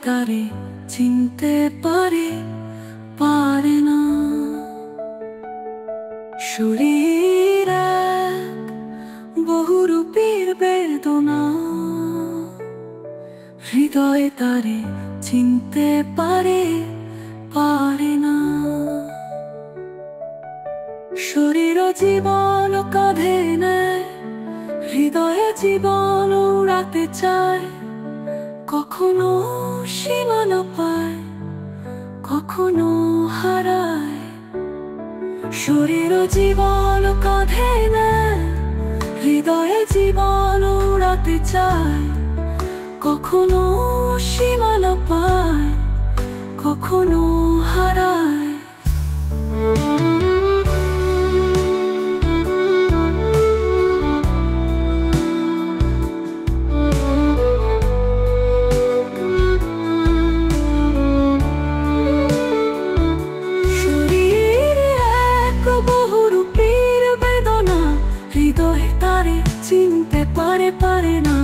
তারে চিনতে পারে পারে না। শরীর এক বহুরূপীর বেদনা, হৃদয় তারে চিনতে পারে পারে না। শরীর জীবন কাঁধে নেয়, হৃদয়ে জীবন উড়াতে চায়। কখনো সীমানা পায়, কখনো হারায়। শরীর জীবন কাঁধে নেয়, হৃদয়ে জীবন উড়াতে চায়। কখনো সীমানা পায়, কখনো হারায়। শরীর এক বহুরূপীর বেদনা, হৃদয় তারে চিনতে পারে পারে না।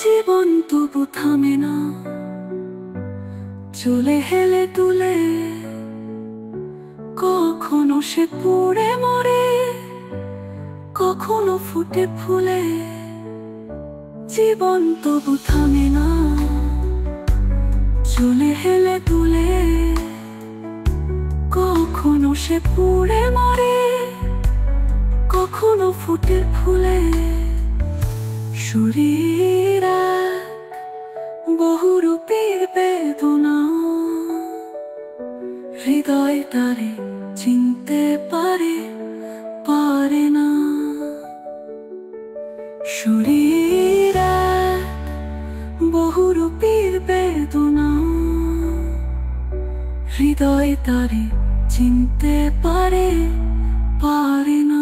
জীবন তবু থামে না, চলে হেলে তুলে। কখনো সে পুড়ে মরে, কখনো ফুটে ফুলে। জীবন তবু থামে না, চলে হেলে তুলে। কখনো সে পুড়ে মরে, কখনো ফুটে ফুলে। শরীর এক বহুরূপীর বেদনা, হৃদয় তারে চিনতে পারে পারে না। শরীর এক বহুরূপীর বেদনা, হৃদয় তারে চিনতে পারে পারে না।